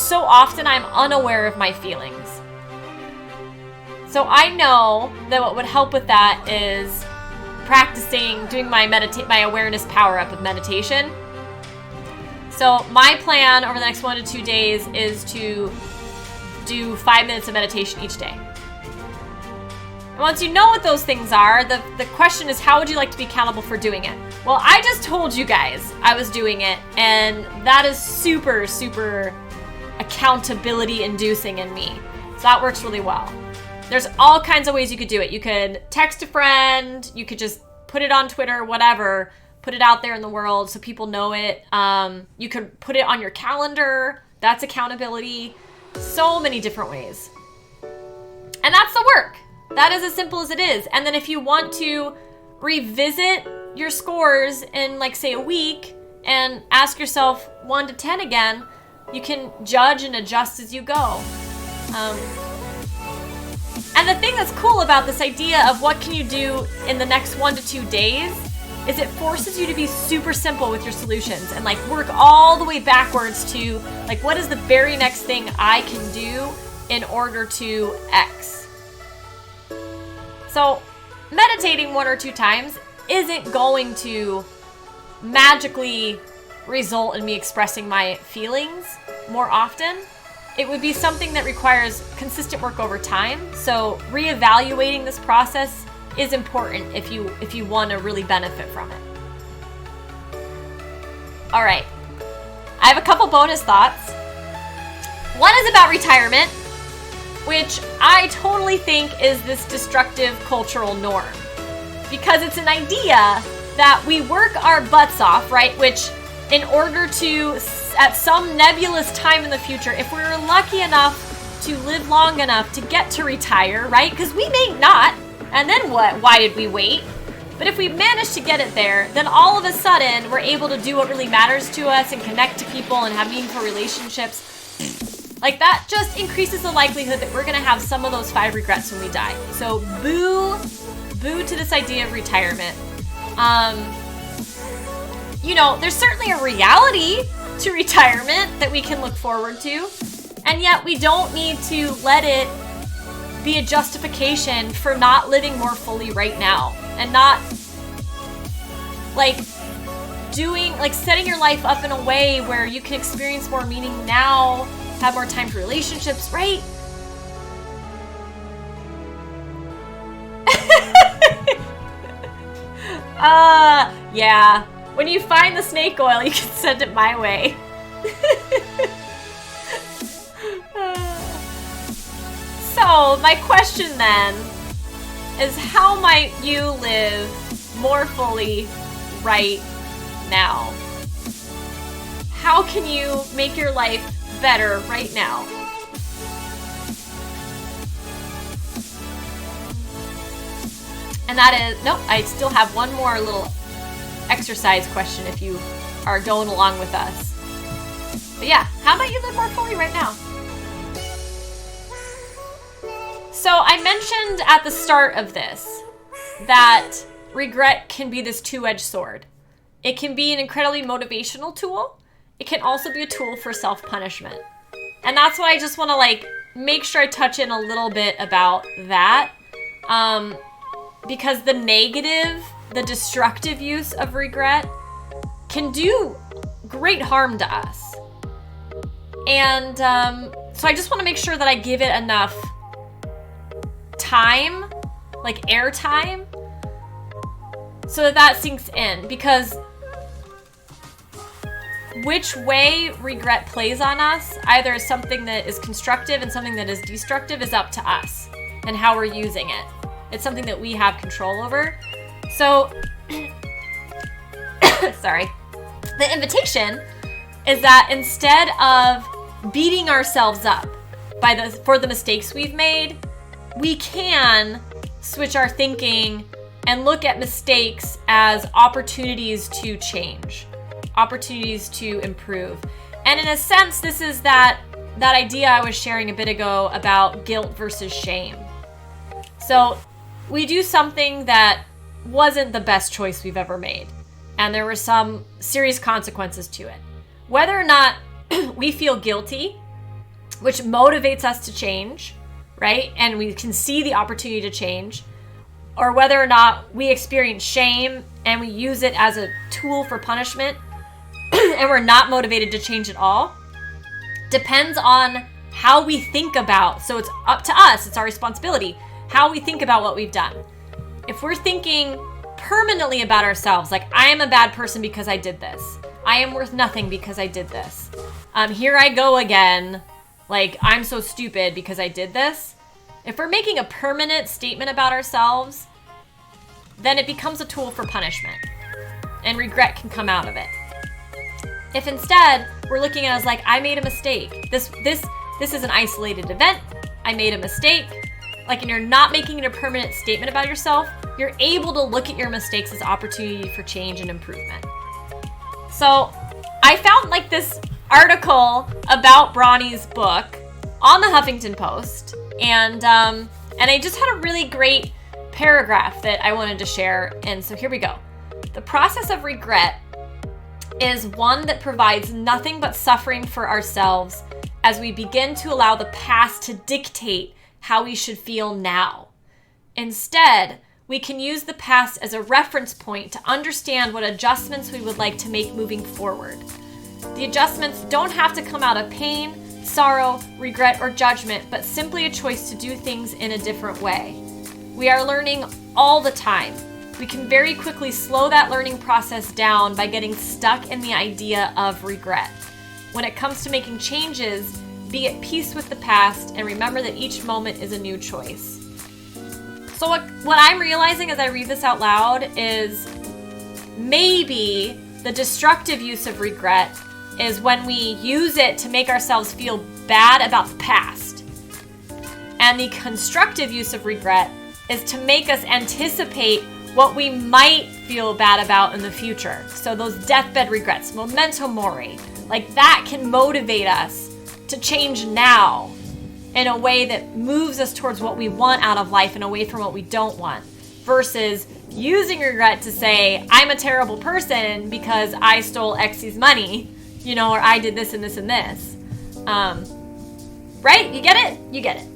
so often I'm unaware of my feelings. So I know that what would help with that is practicing doing my awareness power up with meditation. So my plan over the next 1 to 2 days is to do 5 minutes of meditation each day. And once you know what those things are, the question is, how would you like to be accountable for doing it? Well, I just told you guys I was doing it, and that is super, super accountability inducing in me. So that works really well. There's all kinds of ways you could do it. You could text a friend, you could just put it on Twitter, whatever, put it out there in the world so people know it. You could put it on your calendar. That's accountability. So many different ways. And that's the work. That is as simple as it is. And then if you want to revisit your scores in, like, say, a week and ask yourself 1 to 10 again, you can judge and adjust as you go. And the thing that's cool about this idea of what can you do in the next 1 to 2 days is it forces you to be super simple with your solutions and, like, work all the way backwards to, like, what is the very next thing I can do in order to X. So meditating 1 or 2 times isn't going to magically result in me expressing my feelings more often. It would be something that requires consistent work over time. So reevaluating this process is important if you want to really benefit from it. All right, I have a couple bonus thoughts. One is about retirement, which I totally think is this destructive cultural norm, because it's an idea that we work our butts off, right? Which, in order to, at some nebulous time in the future, if we're lucky enough to live long enough to get to retire, right? Because we may not, and then what? Why did we wait? But if we manage to get it there, then all of a sudden we're able to do what really matters to us and connect to people and have meaningful relationships. Like, that just increases the likelihood that we're gonna have some of those 5 regrets when we die. So boo to this idea of retirement. You know, there's certainly a reality to retirement that we can look forward to, and yet we don't need to let it be a justification for not living more fully right now and not, like, setting your life up in a way where you can experience more meaning now have more time for relationships, right? Yeah. When you find the snake oil, you can send it my way. So, my question then is, how might you live more fully right now? How can you make your life better right now? And that is, nope, I still have one more little exercise question if you are going along with us. But yeah, how might you live more fully right now? So I mentioned at the start of this that regret can be this two-edged sword. It can be an incredibly motivational tool. It can also be a tool for self-punishment. And that's why I just want to like make sure I touch in a little bit about that. Because the negative, the destructive use of regret can do great harm to us. And so I just want to make sure that I give it enough time, like airtime, so that sinks in. Because which way regret plays on us, either as something that is constructive and something that is destructive, is up to us and how we're using it. It's something that we have control over. So, sorry. The invitation is that instead of beating ourselves up for the mistakes we've made, we can switch our thinking and look at mistakes as opportunities to change, opportunities to improve. And in a sense, this is that idea I was sharing a bit ago about guilt versus shame. So we do something that wasn't the best choice we've ever made, and there were some serious consequences to it. Whether or not we feel guilty, which motivates us to change, right? And we can see the opportunity to change, or whether or not we experience shame and we use it as a tool for punishment and we're not motivated to change at all, depends on how we think about. So it's up to us, it's our responsibility, how we think about what we've done. If we're thinking permanently about ourselves, like, I am a bad person because I did this, I am worth nothing because I did this, here I go again, like, I'm so stupid because I did this. If we're making a permanent statement about ourselves, then it becomes a tool for punishment, and regret can come out of it. If instead we're looking at it as like, I made a mistake, this is an isolated event, I made a mistake, like, and you're not making it a permanent statement about yourself, you're able to look at your mistakes as opportunity for change and improvement. So I found like this article about Bronnie's book on the Huffington Post, and I just had a really great paragraph that I wanted to share, and so here we go. The process of regret is one that provides nothing but suffering for ourselves as we begin to allow the past to dictate how we should feel now. Instead, we can use the past as a reference point to understand what adjustments we would like to make moving forward. The adjustments don't have to come out of pain, sorrow, regret, or judgment, but simply a choice to do things in a different way. We are learning all the time. We can very quickly slow that learning process down by getting stuck in the idea of regret. When it comes to making changes, be at peace with the past and remember that each moment is a new choice. So what I'm realizing as I read this out loud is maybe the destructive use of regret is when we use it to make ourselves feel bad about the past. And the constructive use of regret is to make us anticipate what we might feel bad about in the future. So those deathbed regrets, Memento Mori, like that can motivate us to change now in a way that moves us towards what we want out of life and away from what we don't want, versus using regret to say, I'm a terrible person because I stole X's money, or I did this and this and this. Right? You get it? You get it.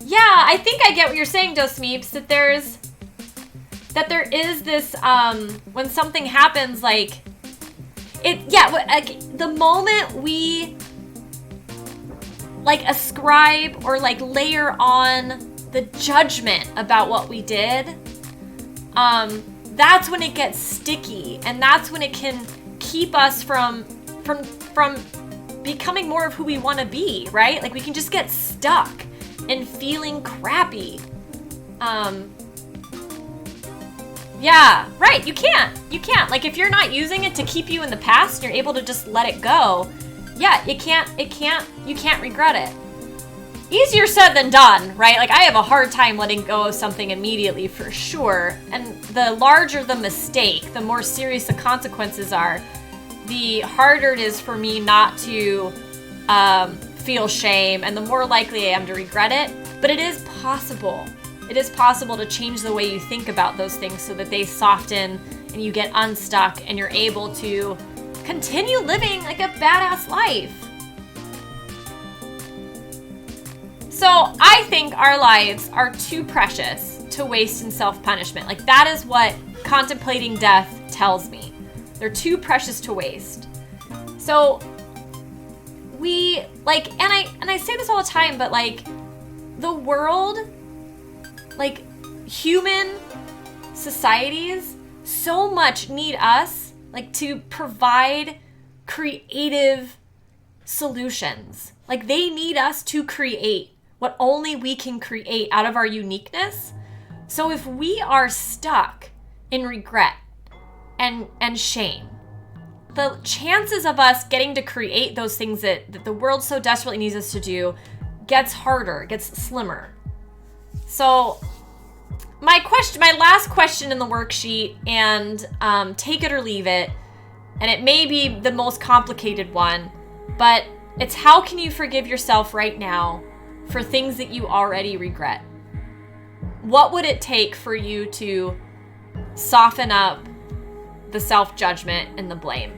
Yeah, I think I get what you're saying, Dosmeeps, that there is this, when something happens, like, the moment we, like, ascribe or, like, layer on the judgment about what we did, that's when it gets sticky, and that's when it can keep us from becoming more of who we want to be, right? Like, we can just get stuck in feeling crappy. Yeah, right, you can't. Like, if you're not using it to keep you in the past, you're able to just let it go. Yeah, you can't regret it. Easier said than done, right? Like, I have a hard time letting go of something immediately, for sure. And the larger the mistake, the more serious the consequences are, the harder it is for me not to feel shame, and the more likely I am to regret it. But it is possible. It is possible to change the way you think about those things so that they soften and you get unstuck and you're able to continue living like a badass life. So I think our lives are too precious to waste in self-punishment. Like, that is what contemplating death tells me. They're too precious to waste. So we, like, and I say this all the time, but, like, the world, like, human societies so much need us, like, to provide creative solutions. Like, they need us to create what only we can create out of our uniqueness. So if we are stuck in regret and shame, the chances of us getting to create those things that the world so desperately needs us to do gets harder, gets slimmer. So my last question in the worksheet, and take it or leave it, and it may be the most complicated one, but it's, how can you forgive yourself right now for things that you already regret? What would it take for you to soften up the self-judgment and the blame?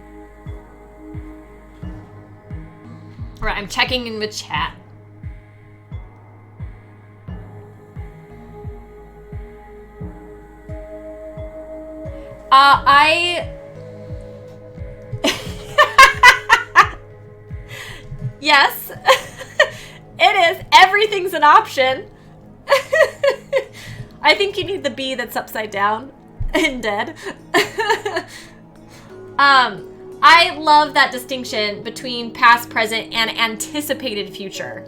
All right, I'm checking in with chat. Yes, it is. Everything's an option. I think you need the B that's upside down and dead. I love that distinction between past, present, and anticipated future.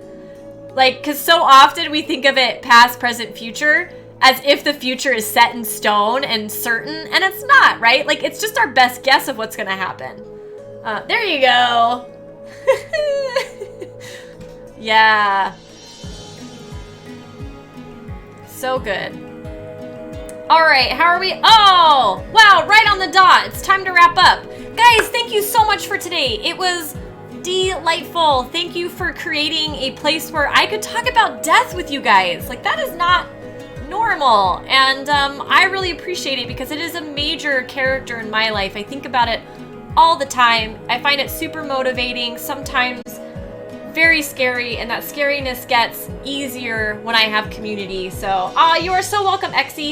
Like, because so often we think of it past, present, future as if the future is set in stone and certain, and it's not, right? Like, it's just our best guess of what's gonna happen. There you go. Yeah. So good. All right, how are we? Oh, wow, right on the dot. It's time to wrap up. Guys, thank you so much for today. It was delightful. Thank you for creating a place where I could talk about death with you guys. Like, that is not normal. And I really appreciate it because it is a major character in my life. I think about it all the time. I find it super motivating, sometimes very scary, and that scariness gets easier when I have community. So, you are so welcome, Exie.